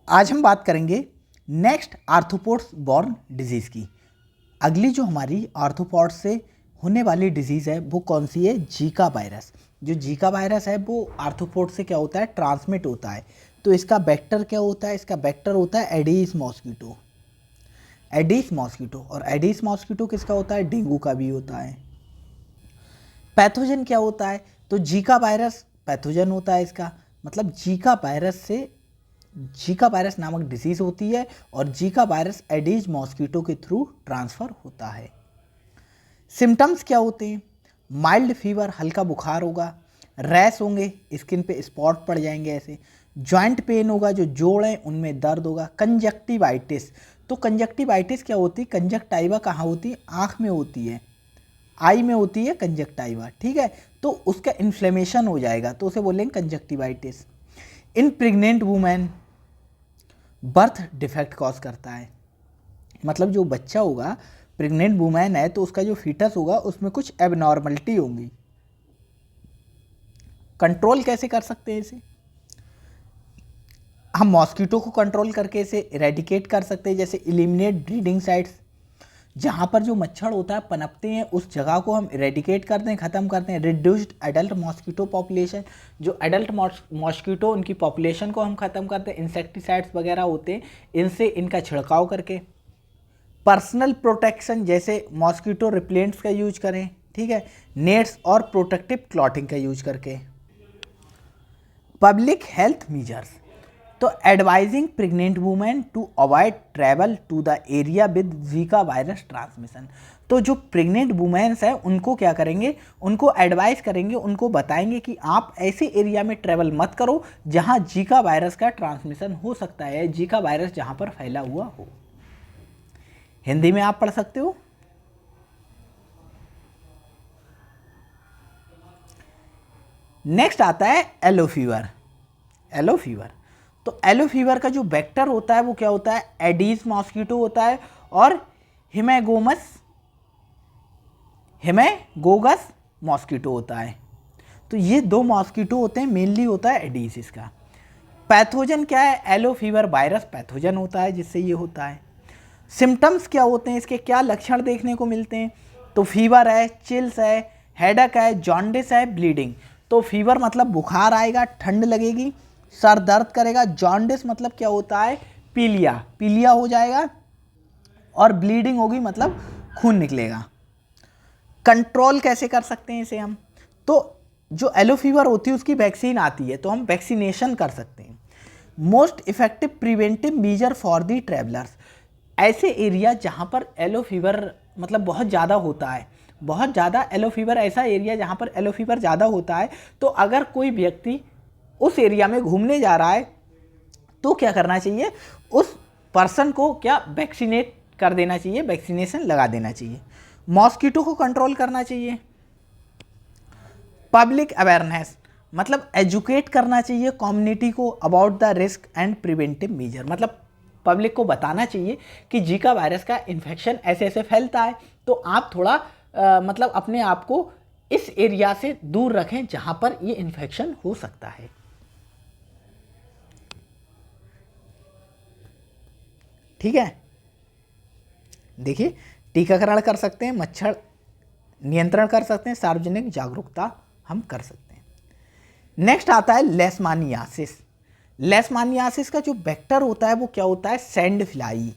आज हम बात करेंगे नेक्स्ट आर्थ्रोपोड्स बॉर्न डिजीज़ की। अगली जो हमारी आर्थ्रोपोड्स से होने वाली डिजीज़ है वो कौन सी है? Zika virus. जो जीका वायरस है वो आर्थ्रोपोड से क्या होता है? ट्रांसमिट होता है। तो इसका वेक्टर क्या होता है? इसका वेक्टर होता है एडिस मॉस्किटो। एडिस मॉस्किटो, और एडिस मॉस्किटो किसका होता है? डेंगू का भी होता है। पैथोजन क्या होता है? तो जीका वायरस पैथोजन होता है इसका, मतलब जीका वायरस नामक डिजीज होती है और जीका वायरस एडिस मॉस्किटो के थ्रू ट्रांसफर होता है। सिम्टम्स क्या होते हैं? माइल्ड फीवर, हल्का बुखार होगा, रैश होंगे, स्किन पे स्पॉट पड़ जाएंगे ऐसे, जॉइंट पेन होगा, जो जोड़ हैं उनमें दर्द होगा, कंजक्टिवाइटिस। तो कंजक्टिवाइटिस क्या होती है? कंजक्टाइवा कहाँ होती है? आँख में होती है, आई में होती है कंजक्टाइवा, ठीक है। तो उसका इन्फ्लेमेशन हो जाएगा तो उसे बोलेंगे conjunctivitis. In pregnant women birth defect cause करता है, मतलब जो बच्चा होगा, प्रेग्नेंट वुमेन है तो उसका जो फीटस होगा उसमें कुछ एबनॉर्मलिटी होंगी। कंट्रोल कैसे कर सकते हैं इसे? हम मॉस्किटो को कंट्रोल करके इसे इरेडिकेट कर सकते हैं, जैसे इलिमिनेट ब्रीडिंग साइट्स। जहाँ पर जो मच्छर होता है पनपते हैं उस जगह को हम इरेडिकेट करते हैं, ख़त्म करते हैं। रिड्यूस्ड एडल्ट मॉस्किटो पॉपुलेशन, जो एडल्ट मॉस्किटो उनकी पॉपुलेशन को हम ख़त्म करते हैं इंसेक्टिसाइड्स वगैरह होते हैं इनसे, इनका छिड़काव करके। पर्सनल प्रोटेक्शन, जैसे मॉस्किटो रिपेलेंट्स का यूज करें, ठीक है, नेट्स और प्रोटेक्टिव क्लॉथिंग का यूज करके। पब्लिक हेल्थ मेजर्स, तो advising pregnant women to avoid travel to the area with Zika virus transmission. तो जो प्रेग्नेंट वुमेन्स हैं उनको क्या करेंगे? उनको एडवाइस करेंगे, उनको बताएंगे कि आप ऐसे एरिया में ट्रैवल मत करो जहां जीका वायरस का ट्रांसमिशन हो सकता है, जीका वायरस जहां पर फैला हुआ हो। हिंदी में आप पढ़ सकते हो। नेक्स्ट आता है येलो फीवर। येलो फीवर, तो येलो फीवर का जो वेक्टर होता है वो क्या होता है? एडीज मॉस्किटो होता है और हिमेगोगस मॉस्किटो होता है। तो ये दो मॉस्किटो होते हैं, मेनली होता है एडीज इसका। पैथोजन क्या है? येलो फीवर वायरस पैथोजन होता है जिससे ये होता है। सिम्टम्स क्या होते हैं इसके? क्या लक्षण देखने को मिलते हैं? तो फीवर है, चिल्स है, हेडेक है, जॉन्डिस है, ब्लीडिंग। तो फीवर मतलब बुखार आएगा, ठंड लगेगी, सर दर्द करेगा। जॉन्डिस मतलब क्या होता है? पीलिया हो जाएगा, और ब्लीडिंग होगी मतलब खून निकलेगा। कंट्रोल कैसे कर सकते हैं इसे हम? तो जो येलो फीवर होती है उसकी वैक्सीन आती है, तो हम वैक्सीनेशन कर सकते हैं। Most effective preventive measure for the travellers, ऐसे एरिया जहाँ पर येलो फीवर मतलब बहुत ज़्यादा होता है, बहुत ज़्यादा येलो फीवर, ऐसा एरिया जहाँ पर येलो फीवर ज़्यादा होता है, तो अगर कोई व्यक्ति उस एरिया में घूमने जा रहा है तो क्या करना चाहिए? उस पर्सन को क्या वैक्सीनेट कर देना चाहिए, वैक्सीनेशन लगा देना चाहिए। मॉस्किटो को कंट्रोल करना चाहिए। पब्लिक अवेयरनेस, मतलब एजुकेट करना चाहिए कम्युनिटी को about the risk and preventive measure, मतलब पब्लिक को बताना चाहिए कि जीका वायरस का इन्फेक्शन ऐसे ऐसे फैलता है, तो आप थोड़ा मतलब अपने आप को इस एरिया से दूर रखें जहां पर ये इन्फेक्शन हो सकता है। ठीक है, देखिए, टीकाकरण कर सकते हैं, मच्छर नियंत्रण कर सकते हैं, सार्वजनिक जागरूकता हम कर सकते हैं। नेक्स्ट आता है लेशमानियासिस। लेशमानियासिस का जो वेक्टर होता है वो क्या होता है? Sand fly.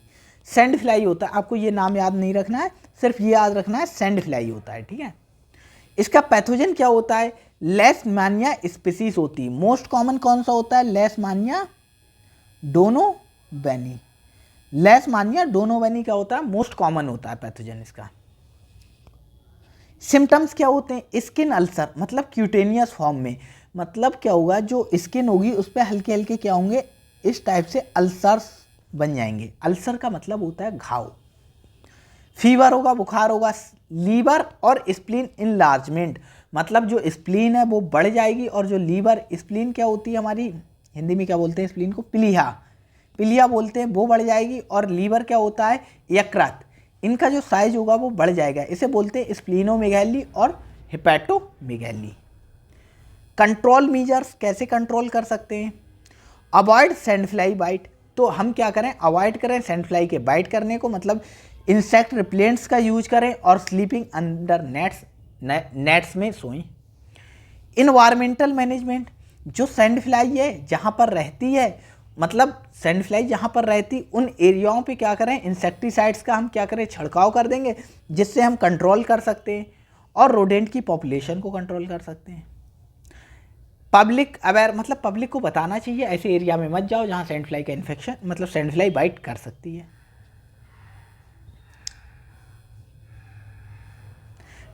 सैंड फ्लाई होता है, आपको ये नाम याद नहीं रखना है, सिर्फ ये याद रखना है सैंड फ्लाई होता है, ठीक है। इसका पैथोजन क्या होता है? लेशमानिया स्पीसीज होती है। मोस्ट कॉमन कौन सा होता है? लेशमानिया डोनोवेनी। लेशमानिया डोनोवेनी क्या होता है? मोस्ट कॉमन होता है पैथोजन इसका। सिम्टम्स क्या होते हैं? स्किन अल्सर, मतलब क्यूटेनियस फॉर्म में, मतलब क्या होगा? जो स्किन होगी उस पर हल्के हल्के क्या होंगे? इस टाइप से अल्सर्स बन जाएंगे। अल्सर का मतलब होता है घाव। फीवर होगा, बुखार होगा। लीवर और स्प्लीन इनलार्जमेंट, मतलब जो स्प्लीन है वो बढ़ जाएगी, और जो लीवर, स्प्लीन क्या होती है हमारी, हिंदी में क्या बोलते हैं स्प्लीन को? पिलिया बोलते हैं, वो बढ़ जाएगी। और लीवर क्या होता है? यकृत, इनका जो साइज होगा वो बढ़ जाएगा, इसे बोलते हैं स्प्लीनोमेगैली और हेपेटोमेगैली। कंट्रोल मेजर्स कैसे कंट्रोल कर सकते हैं? अवॉइड सैंड फ्लाई बाइट, तो हम क्या करें, अवॉइड करें सैंड फ्लाई के बाइट करने को, मतलब इंसेक्ट रिपेलेंट्स का यूज करें और स्लीपिंग अंडर नेट्स में सोएं। इन्वायरमेंटल मैनेजमेंट, जो सैंड फ्लाई है जहाँ पर रहती है, मतलब सैंड फ्लाई जहाँ पर रहती उन एरियाओं पे क्या करें, इंसेक्टिसाइड्स का हम क्या करें, छिड़काव कर देंगे, जिससे हम कंट्रोल कर सकते हैं और रोडेंट की पॉपुलेशन को कंट्रोल कर सकते हैं। पब्लिक अवेयर, मतलब पब्लिक को बताना चाहिए ऐसे एरिया में मत जाओ जहाँ सैंड फ्लाई का इन्फेक्शन, मतलब सैंड फ्लाई बाइट कर सकती है।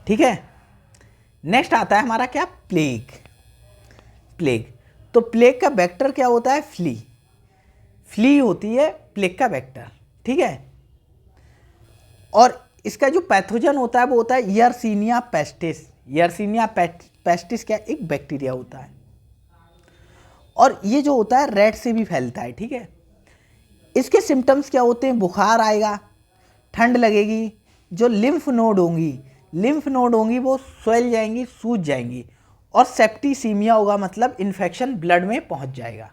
ठीक है, नेक्स्ट आता है हमारा क्या, प्लेग। प्लेग, तो प्लेग का वेक्टर क्या होता है, फ्ली होती है प्लेग का वेक्टर। ठीक है, और इसका जो पैथोजन होता है वो होता है यर्सीनिया पेस्टिस। यर्सीनिया पेस्टिस क्या, एक बैक्टीरिया होता है, और ये जो होता है रैट से भी फैलता है। ठीक है, इसके सिम्टम्स क्या होते हैं, बुखार आएगा, ठंड लगेगी, जो लिम्फ नोड होंगी वो स्वेल जाएंगी, सूज जाएंगी, और सेप्टिसीमिया होगा, मतलब इन्फेक्शन ब्लड में पहुंच जाएगा।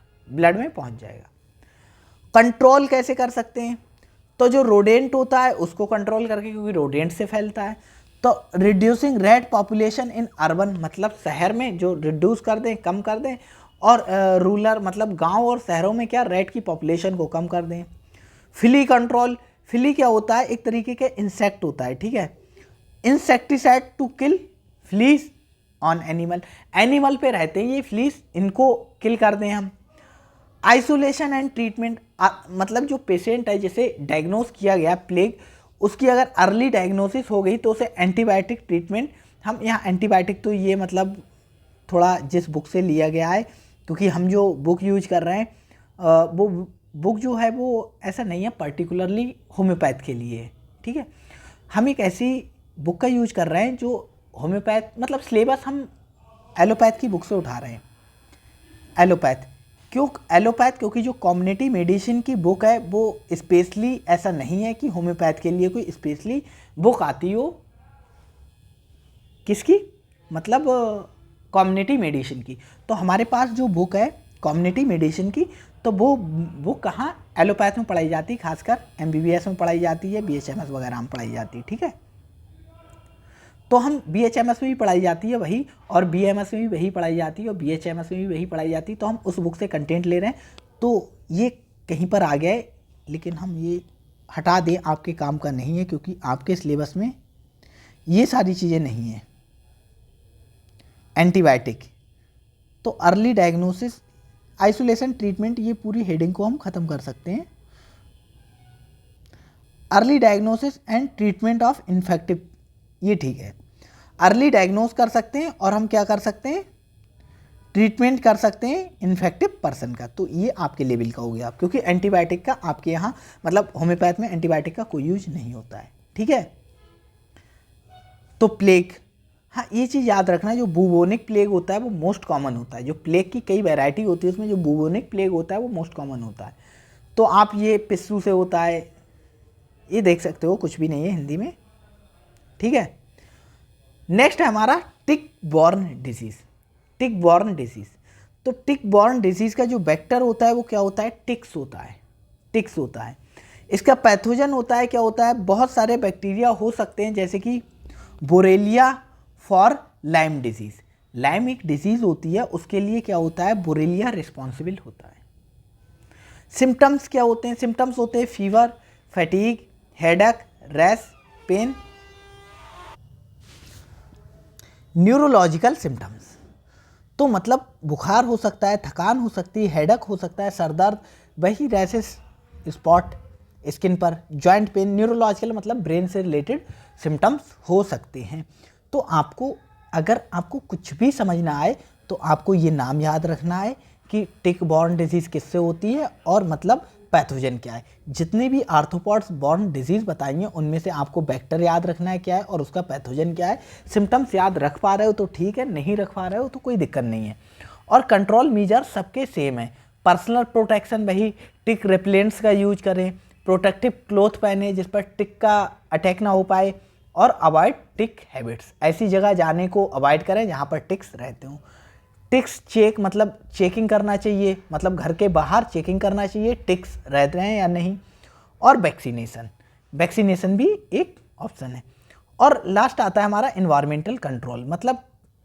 कंट्रोल कैसे कर सकते हैं, तो जो रोडेंट होता है उसको कंट्रोल करके, क्योंकि रोडेंट से फैलता है, तो reducing rat population in urban, मतलब शहर में जो रिड्यूस कर दें, कम कर दें, और रूरल मतलब गांव और शहरों में क्या, रैट की पॉपुलेशन को कम कर दें। फ्ली कंट्रोल, फ्ली क्या होता है, एक तरीके के इंसेक्ट होता है। ठीक है, insecticide to kill fleas on animal पे रहते हैं ये फ्लीज, इनको किल कर दें हम। आइसोलेशन एंड ट्रीटमेंट, मतलब जो पेशेंट है जिसे डायग्नोस किया गया प्लेग, उसकी अगर अर्ली डायग्नोसिस हो गई तो उसे एंटीबायोटिक ट्रीटमेंट, हम यहाँ एंटीबायोटिक तो ये मतलब थोड़ा जिस बुक से लिया गया है, क्योंकि हम जो बुक यूज कर रहे हैं वो बुक जो है वो ऐसा नहीं है पर्टिकुलरली होम्योपैथ के लिए। ठीक है, हम एक ऐसी बुक का यूज कर रहे हैं जो होम्योपैथ, मतलब सिलेबस हम एलोपैथ की बुक से उठा रहे हैं। एलोपैथ क्योंकि जो कम्युनिटी मेडिसिन की बुक है वो स्पेशली ऐसा नहीं है कि होम्योपैथ के लिए कोई स्पेशली बुक आती हो, किसकी, मतलब कम्युनिटी मेडिसिन की। तो हमारे पास जो बुक है कम्युनिटी मेडिसिन की, तो वो बुक कहाँ, एलोपैथ में पढ़ाई जाती है, खासकर MBBS में पढ़ाई जाती है, BHMS वगैरह में पढ़ाई जाती है। ठीक है, तो हम BHMS में भी पढ़ाई जाती है वही, और BMS में भी वही पढ़ाई जाती है, और BHMS में भी वही पढ़ाई जाती है, तो हम उस बुक से कंटेंट ले रहे हैं। तो ये कहीं पर आ गया है, लेकिन हम ये हटा दें आपके काम का नहीं है, क्योंकि आपके सिलेबस में ये सारी चीज़ें नहीं हैं। एंटीबायोटिक, तो अर्ली डायग्नोसिस, आइसोलेशन, ट्रीटमेंट, ये पूरी हेडिंग को हम ख़त्म कर सकते हैं। Early diagnosis and treatment of infective, ये ठीक है, अर्ली डायग्नोस कर सकते हैं और हम क्या कर सकते हैं, ट्रीटमेंट कर सकते हैं इन्फेक्टिव पर्सन का। तो ये आपके लेवल का हो गया, क्योंकि एंटीबायोटिक का आपके यहाँ मतलब होम्योपैथ में एंटीबायोटिक का कोई यूज नहीं होता है। ठीक है, तो प्लेग, हाँ ये चीज़ याद रखना, जो बुबोनिक प्लेग होता है वो मोस्ट कॉमन होता है। जो प्लेग की कई वैरायटी होती है उसमें जो बुबोनिक प्लेग होता है वो मोस्ट कॉमन होता है। तो आप ये पिस्सू से होता है, ये देख सकते हो, कुछ भी नहीं है हिंदी में। ठीक है, नेक्स्ट है हमारा टिक बॉर्न डिजीज़। टिक बॉर्न डिजीज़, तो टिक बॉर्न डिजीज़ का जो वेक्टर होता है वो क्या होता है, टिक्स होता है। इसका पैथोजन होता है, क्या होता है, बहुत सारे बैक्टीरिया हो सकते हैं, जैसे कि Borrelia for lime disease. Lime एक डिजीज़ होती है, उसके लिए क्या होता है, बोरेलिया रिस्पॉन्सिबल होता है। सिम्टम्स क्या होते हैं, सिम्टम्स होते हैं fever, fatigue, headache, rash, pain. Neurological symptoms, तो मतलब बुखार हो सकता है, थकान हो सकती है, हेडेक हो सकता है, सर दर्द, वही रैशेस, स्पॉट स्किन पर, जॉइंट पेन। न्यूरोलॉजिकल मतलब ब्रेन से रिलेटेड सिम्टम्स हो सकते हैं। तो आपको अगर आपको कुछ भी समझ ना आए तो आपको ये नाम याद रखना है कि टिक बॉर्न डिजीज़ किससे होती है और मतलब पैथोजन क्या है। जितने भी आर्थ्रोपॉड्स बॉर्न डिजीज़ बताएंगे उनमें से आपको वेक्टर याद रखना है क्या है और उसका पैथोजन क्या है। सिम्टम्स याद रख पा रहे हो तो ठीक है, नहीं रख पा रहे हो तो कोई दिक्कत नहीं है। और कंट्रोल मेजर सबके सेम है। पर्सनल प्रोटेक्शन वही, टिक रिपेलेंट्स का यूज करें, प्रोटेक्टिव क्लोथ पहने जिस पर टिक का अटैक ना हो पाए, और अवॉइड टिक हैबिट्स, ऐसी जगह जाने को अवॉइड करें जहाँ पर टिक्स रहते हों। टिक्स चेक मतलब चेकिंग करना चाहिए, मतलब घर के बाहर चेकिंग करना चाहिए टिक्स रह रहे हैं या नहीं। और वैक्सीनेशन, वैक्सीनेशन भी एक ऑप्शन है। और लास्ट आता है हमारा इन्वायरमेंटल कंट्रोल, मतलब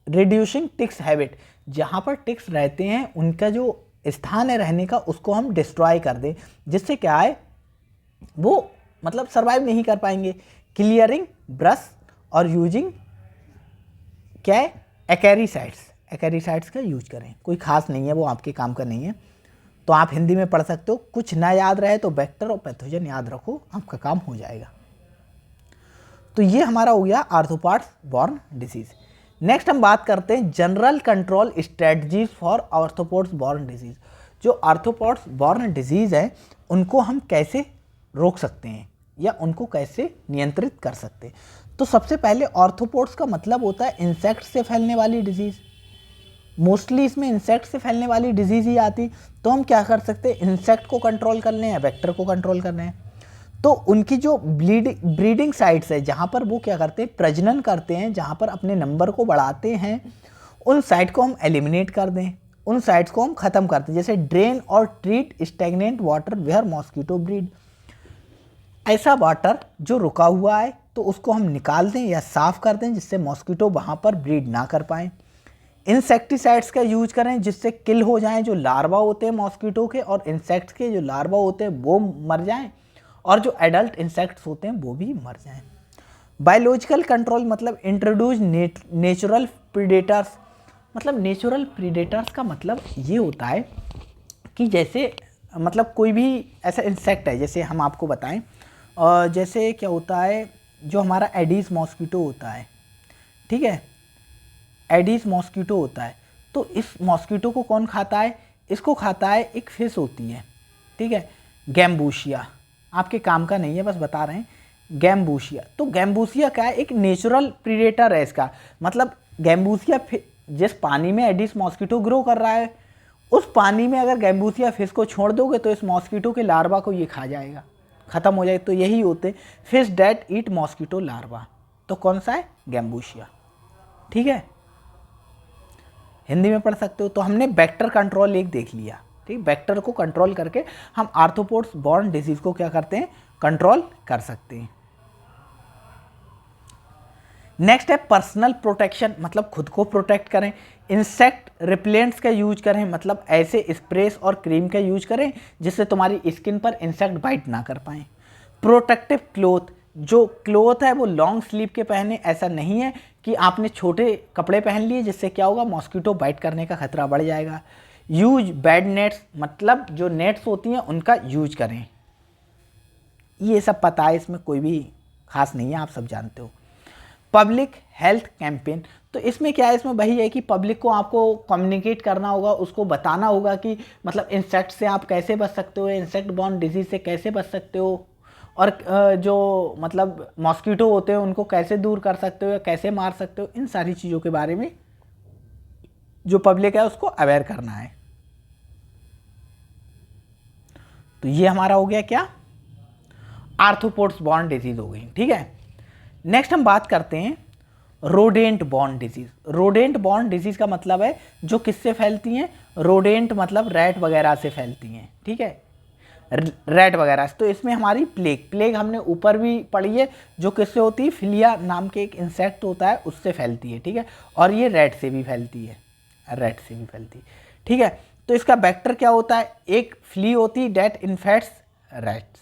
रिड्यूसिंग टिक्स हैबिट, जहाँ पर टिक्स रहते हैं उनका जो स्थान है रहने का उसको हम डिस्ट्रॉय कर दें, जिससे क्या है वो मतलब सर्वाइव नहीं कर पाएंगे। क्लियरिंग ब्रश और यूजिंग क्या है एक्रेसाइड्स, एक्रेसाइड्स का यूज करें, कोई खास नहीं है वो आपके काम का नहीं है, तो आप हिंदी में पढ़ सकते हो। कुछ ना याद रहे तो वेक्टर और पैथोजन याद रखो, आपका काम हो जाएगा। तो ये हमारा हो गया आर्थ्रोपॉड्स बॉर्न डिजीज। नेक्स्ट हम बात करते हैं general control strategies for arthropods borne disease. जो आर्थ्रोपॉड्स बॉर्न डिजीज है उनको हम कैसे रोक सकते हैं या उनको कैसे नियंत्रित कर सकते हैं। तो सबसे पहले आर्थ्रोपॉड्स का मतलब होता है इंसेक्ट से फैलने वाली डिजीज, मोस्टली इसमें इंसेक्ट से फैलने वाली डिजीज ही आती। तो हम क्या कर सकते हैं, इंसेक्ट को कंट्रोल कर लें या वेक्टर को कंट्रोल कर लें। तो उनकी जो ब्रीडिंग साइट्स है जहाँ पर वो क्या करते हैं प्रजनन करते हैं, जहाँ पर अपने नंबर को बढ़ाते हैं, उन साइट को हम एलिमिनेट कर दें, उन साइट्स को हम ख़त्म कर दें। जैसे ड्रेन और treat stagnant water where mosquito breed, ऐसा वाटर जो रुका हुआ है तो उसको हम निकाल दें या साफ़ कर दें जिससे मॉस्किटो वहाँ पर ब्रीड ना कर पाएँ। इंसेक्टिसाइड्स का यूज करें जिससे किल हो जाएं जो लार्वा होते हैं मॉस्किटो के, और इंसेक्ट्स के जो लार्वा होते हैं वो मर जाएं और जो एडल्ट इंसेक्ट्स होते हैं वो भी मर जाएं। बायोलॉजिकल कंट्रोल मतलब इंट्रोड्यूस नेचुरल प्रीडेटर्स, मतलब नेचुरल प्रीडेटर्स का मतलब ये होता है कि जैसे मतलब कोई भी ऐसा इंसेक्ट है, जैसे हम आपको बताएं जैसे क्या होता है जो हमारा एडीज मॉस्किटो होता है, ठीक है, एडीज मॉस्किटो होता है। तो इस मॉस्किटो को कौन खाता है, इसको खाता है एक फिश होती है, ठीक है, गैम्बूशिया, आपके काम का नहीं है बस बता रहे हैं, गैम्बूशिया। तो गैम्बूशिया क्या है, एक नेचुरल प्रीडेटर है इसका, मतलब गैम्बूशिया जिस पानी में एडिस मॉस्किटो ग्रो कर रहा है उस पानी में अगर गैम्बूशिया फिश को छोड़ दोगे तो इस मॉस्किटो के लार्वा को ये खा जाएगा, ख़त्म हो जाएगा। तो यही होते फिश डेट ईट मॉस्किटो लार्वा, तो कौन सा है, गैम्बूशिया, ठीक है, हिंदी में पढ़ सकते हो। तो हमने वेक्टर कंट्रोल एक देख लिया, ठीक, वेक्टर को कंट्रोल करके हम आर्थ्रोपॉड्स बॉर्न डिजीज को क्या करते हैं, कंट्रोल कर सकते हैं। नेक्स्ट है पर्सनल प्रोटेक्शन, मतलब खुद को प्रोटेक्ट करें। इंसेक्ट रिपेलेंट्स का यूज करें, मतलब ऐसे स्प्रेस और क्रीम का यूज करें जिससे तुम्हारी स्किन पर इंसेक्ट बाइट ना कर पाएँ। प्रोटेक्टिव क्लोथ, जो क्लोथ है वो लॉन्ग स्लीव के पहने, ऐसा नहीं है कि आपने छोटे कपड़े पहन लिए जिससे क्या होगा मॉस्किटो बाइट करने का खतरा बढ़ जाएगा। यूज बेड नेट्स, मतलब जो नेट्स होती हैं उनका यूज करें, ये सब पता है, इसमें कोई भी खास नहीं है, आप सब जानते हो। पब्लिक हेल्थ कैंपेन, तो इसमें क्या है, इसमें वही है कि पब्लिक को आपको कम्युनिकेट करना होगा, उसको बताना होगा कि मतलब इंसेक्ट से आप कैसे बच सकते हो, इंसेक्ट बॉर्न डिजीज से कैसे बच सकते हो, और जो मतलब मॉस्किटो होते हैं उनको कैसे दूर कर सकते हो या कैसे मार सकते हो, इन सारी चीज़ों के बारे में जो पब्लिक है उसको अवेयर करना है। तो ये हमारा हो गया क्या, आर्थ्रोपॉड्स बॉर्न डिजीज हो गई, ठीक है। नेक्स्ट हम बात करते हैं rodent borne disease. Rodent borne disease का मतलब है जो किससे फैलती हैं, रोडेंट मतलब रैट वगैरह से फैलती हैं, ठीक है, रैट वगैरह। तो इसमें हमारी प्लेग हमने ऊपर भी पढ़ी है, जो किससे होती है, फिलिया नाम के एक इंसेक्ट होता है उससे फैलती है, ठीक है, और ये रैट से भी फैलती है, रैट से भी फैलती है, ठीक है। तो इसका वेक्टर क्या होता है, एक फ्ली होती है that infects rats,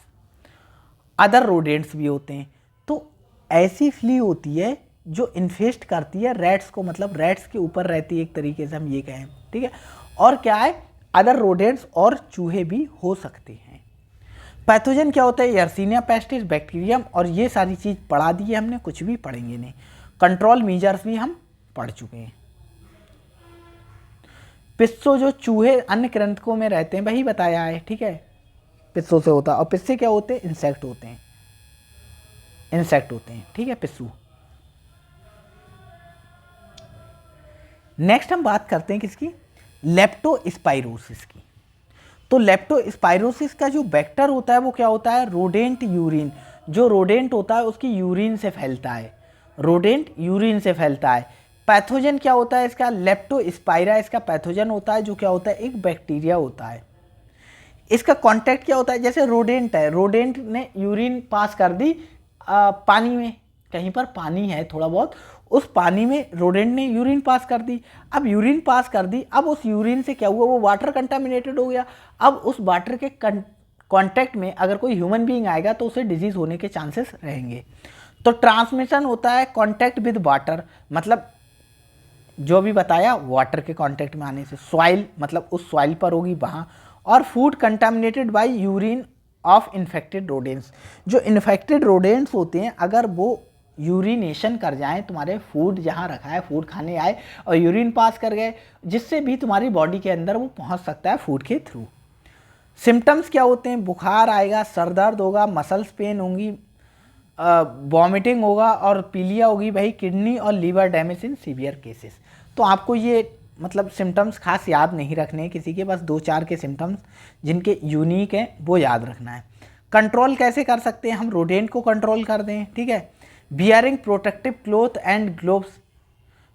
other rodents भी होते हैं। तो ऐसी फ्ली होती है जो इन्फेस्ट करती है रैट्स को, मतलब रैट्स के ऊपर रहती है एक तरीके से हम ये कहें, ठीक है। और क्या है, अदर रोडेंट्स और चूहे भी हो सकते हैं। पैथोजन क्या होता है, यर्सीनिया पेस्टिस, बैक्टीरियम, और ये सारी चीज़ पढ़ा दी है हमने, कुछ भी पढ़ेंगे नहीं। कंट्रोल मेजर्स भी हम पढ़ चुके हैं। पिस्सो जो चूहे अन्य कृंतकों में रहते हैं वही बताया है, ठीक है, पिस्सो से होता है। और पिस्से क्या होते हैं, इंसेक्ट होते हैं, इंसेक्ट होते हैं, ठीक है, पिस्सू। नेक्स्ट हम बात करते हैं किसकी, लेप्टोस्पाइरोसिस की। तो लेप्टोस्पाइरोसिस का जो वेक्टर होता है वो क्या होता है, रोडेंट यूरिन, जो रोडेंट होता है उसकी यूरिन से फैलता है, रोडेंट यूरिन से फैलता है। पैथोजन क्या होता है इसका, लेप्टोस्पाइरा इसका पैथोजन होता है, जो क्या होता है एक बैक्टीरिया होता है। इसका कांटेक्ट क्या होता है, जैसे रोडेंट है, रोडेंट ने यूरिन पास कर दी पानी में, कहीं पर पानी है थोड़ा बहुत, उस पानी में रोडेंट ने यूरिन पास कर दी। अब यूरिन पास कर दी, अब उस यूरिन से क्या हुआ, वो वाटर कंटामिनेटेड हो गया। अब उस वाटर के कांटेक्ट में अगर कोई ह्यूमन बीइंग आएगा तो उसे डिजीज होने के चांसेस रहेंगे। तो ट्रांसमिशन होता है कांटेक्ट विद वाटर, मतलब जो भी बताया वाटर के कांटेक्ट में आने से, सॉइल मतलब उस सॉइल पर होगी वहाँ, और food contaminated by urine of infected rodents, जो इन्फेक्टेड रोडेंट्स होते हैं अगर वो यूरिनेशन कर जाएं, तुम्हारे फूड जहाँ रखा है, फूड खाने आए और यूरिन पास कर गए, जिससे भी तुम्हारी बॉडी के अंदर वो पहुँच सकता है फूड के थ्रू। सिम्टम्स क्या होते हैं, बुखार आएगा, सर दर्द होगा, मसल्स पेन होंगी, वॉमिटिंग होगा और पीलिया होगी भाई, किडनी और liver damage in severe cases. तो आपको ये मतलब सिम्टम्स खास याद नहीं रखने हैं किसी के, बस 2-4 के सिम्टम्स जिनके यूनिक हैं वो याद रखना है। कंट्रोल कैसे कर सकते हैं हम, रोडेंट को कंट्रोल कर दें, ठीक है, bearing protective cloth and gloves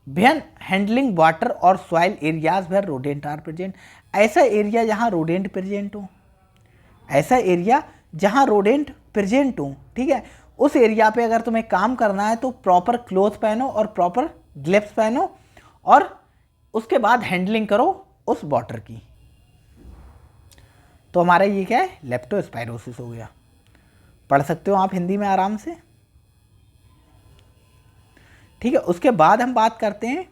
when handling water और soil areas where rodent are present. ऐसा एरिया जहाँ रोडेंट प्रेजेंट हो, ऐसा एरिया जहाँ रोडेंट प्रेजेंट हो, ठीक है, उस एरिया पे अगर तुम्हें काम करना है तो प्रॉपर क्लोथ पहनो और प्रॉपर ग्लव्स पहनो और उसके बाद हैंडलिंग करो उस वाटर की। तो हमारा ये क्या है, लेप्टोस्पाइरोसिस हो गया। पढ़ सकते हो आप हिंदी में आराम से, ठीक है। उसके बाद हम बात करते हैं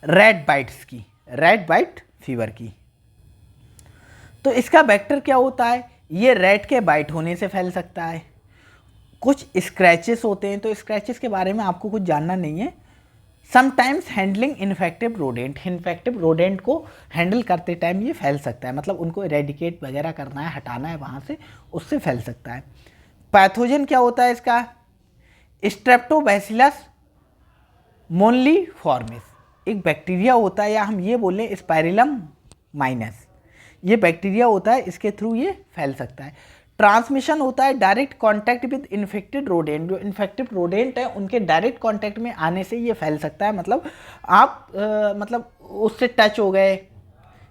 रेड बाइट्स की, रेड बाइट फीवर की। तो इसका वेक्टर क्या होता है, ये रेड के बाइट होने से फैल सकता है। कुछ स्क्रैचेस होते हैं, तो स्क्रैचेस के बारे में आपको कुछ जानना नहीं है। Sometimes handling infective rodent, infective rodent को हैंडल करते टाइम ये फैल सकता है, मतलब उनको इरेडिकेट वगैरह करना है, हटाना है वहाँ से, उससे फैल सकता है। पैथोजन क्या होता है इसका, स्ट्रेप्टोबैसिलस मोनलीफॉर्मिस एक बैक्टीरिया होता है, या हम ये बोलें स्पाइरिलम माइनस, ये बैक्टीरिया होता है, इसके थ्रू ये फैल सकता है। ट्रांसमिशन होता है direct contact with infected rodent, जो इन्फेक्टेड रोडेंट है उनके डायरेक्ट कांटेक्ट में आने से ये फैल सकता है, मतलब आप मतलब उससे टच हो गए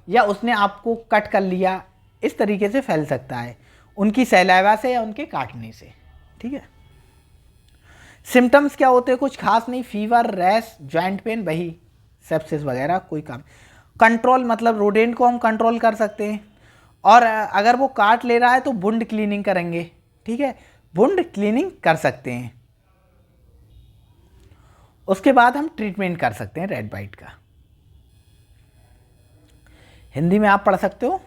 या उसने आपको कट कर लिया, इस तरीके से फैल सकता है, उनकी सैलाइवा से या उनके काटने से, ठीक है। सिम्टम्स क्या होते हैं, कुछ खास नहीं, फीवर, रैश, जॉइंट पेन, वही सेप्सिस वगैरह, कोई काम। कंट्रोल मतलब रोडेंट को हम कंट्रोल कर सकते हैं, और अगर वो काट ले रहा है तो वुंड क्लीनिंग करेंगे, ठीक है, वुंड क्लीनिंग कर सकते हैं। उसके बाद हम ट्रीटमेंट कर सकते हैं रेड बाइट का। हिंदी में आप पढ़ सकते हो।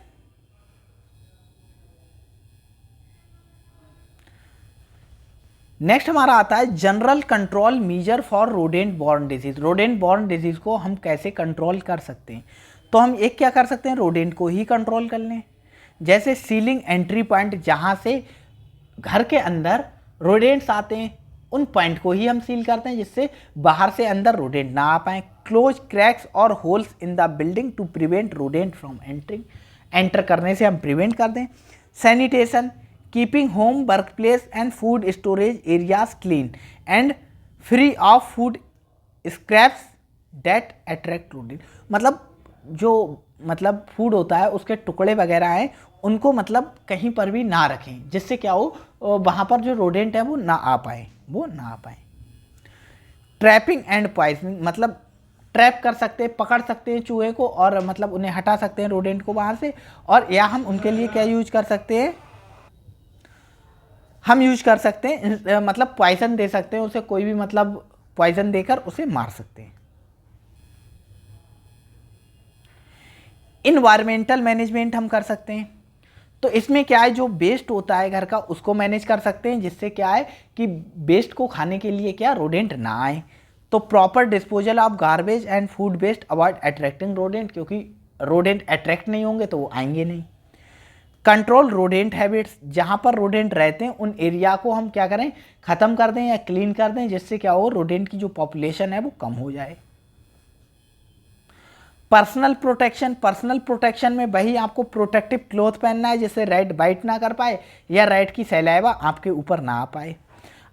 नेक्स्ट हमारा आता है general control measure for rodent borne disease. Rodent borne disease को हम कैसे कंट्रोल कर सकते हैं, तो हम एक क्या कर सकते हैं, रोडेंट को ही कंट्रोल कर लें। जैसे सीलिंग एंट्री पॉइंट, जहाँ से घर के अंदर रोडेंट्स आते हैं उन पॉइंट को ही हम सील करते हैं, जिससे बाहर से अंदर रोडेंट ना आ पाए। क्लोज क्रैक्स और holes in the building to prevent rodent from entering, enter करने से हम प्रिवेंट कर दें। Sanitation, keeping home, workplace and food storage areas clean and free of food scraps that attract rodent, मतलब जो मतलब food होता है उसके टुकड़े वगैरह हैं उनको मतलब कहीं पर भी ना रखें, जिससे क्या हो वहाँ पर जो रोडेंट है वो ना आ पाए, वो ना आ पाए। ट्रैपिंग एंड पॉइजनिंग, मतलब ट्रैप कर सकते हैं, पकड़ सकते हैं चूहे को और मतलब उन्हें हटा सकते हैं रोडेंट को बाहर से, और या हम उनके लिए क्या यूज कर सकते हैं, हम यूज कर सकते हैं मतलब पॉइजन दे सकते हैं उसे, कोई भी मतलब पॉइजन देकर उसे मार सकते हैं। इन्वायरमेंटल मैनेजमेंट हम कर सकते हैं, तो इसमें क्या है, जो वेस्ट होता है घर का उसको मैनेज कर सकते हैं, जिससे क्या है कि वेस्ट को खाने के लिए क्या रोडेंट ना आए। तो proper disposal of garbage and food waste avoid attracting rodent, क्योंकि रोडेंट अट्रैक्ट नहीं होंगे तो वो आएंगे नहीं। कंट्रोल रोडेंट हैबिट्स, जहाँ पर रोडेंट रहते हैं उन एरिया को हम क्या करें, ख़त्म कर दें या क्लीन कर दें, जिससे क्या हो रोडेंट की जो पॉपुलेशन है वो कम हो जाए। पर्सनल प्रोटेक्शन, पर्सनल प्रोटेक्शन में वही आपको प्रोटेक्टिव क्लॉथ पहनना है जिससे रैट बाइट ना कर पाए या रैट की सैलाइवा आपके ऊपर ना आ पाए।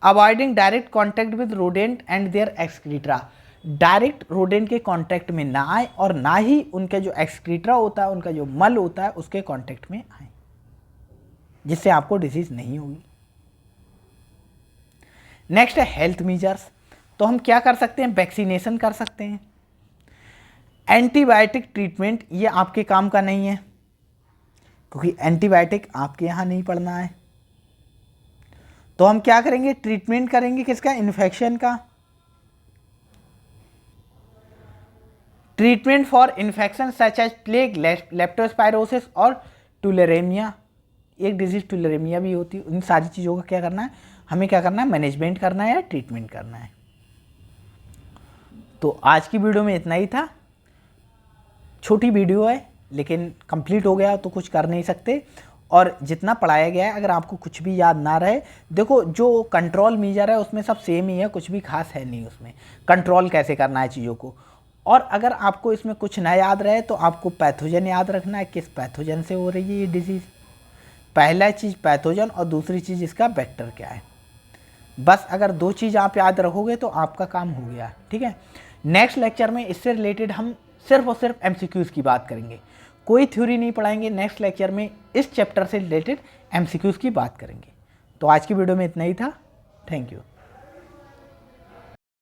Avoiding direct contact with rodent and their excreta, direct rodent के कांटेक्ट में ना आए और ना ही उनका जो एक्सक्रीटा होता है, उनका जो मल होता है, उसके कांटेक्ट में आए, जिससे आपको डिजीज नहीं होगी। नेक्स्ट है हेल्थ मेजर्स। तो हम क्या कर सकते हैं, वैक्सीनेशन कर सकते हैं। एंटीबायोटिक ट्रीटमेंट ये आपके काम का नहीं है, क्योंकि एंटीबायोटिक आपके यहाँ नहीं पड़ना है। तो हम क्या करेंगे, ट्रीटमेंट करेंगे किसका, इन्फेक्शन का। Treatment for infection such as plague, leptospirosis और टुलेरेमिया, एक डिजीज टुलेरेमिया भी होती है। उन सारी चीज़ों का क्या करना है, हमें क्या करना है, मैनेजमेंट करना है या ट्रीटमेंट करना है। तो आज की वीडियो में इतना ही था। छोटी वीडियो है लेकिन कंप्लीट हो गया तो कुछ कर नहीं सकते। और जितना पढ़ाया गया है, अगर आपको कुछ भी याद ना रहे, देखो जो कंट्रोल मेजर है उसमें सब सेम ही है, कुछ भी खास है नहीं उसमें, कंट्रोल कैसे करना है चीज़ों को। और अगर आपको इसमें कुछ ना याद रहे तो आपको पैथोजन याद रखना है, किस पैथोजन से हो रही है ये डिजीज़। पहला चीज़ पैथोजन और दूसरी चीज़ इसका वेक्टर क्या है। बस अगर दो चीज़ आप याद रखोगे तो आपका काम हो गया, ठीक है। नेक्स्ट लेक्चर में इससे रिलेटेड हम सिर्फ और सिर्फ एमसीक्यूज़ की बात करेंगे, कोई थ्योरी नहीं पढ़ाएंगे। नेक्स्ट लेक्चर में इस चैप्टर से रिलेटेड एमसीक्यूज़ की बात करेंगे। तो आज की वीडियो में इतना ही था। Thank you.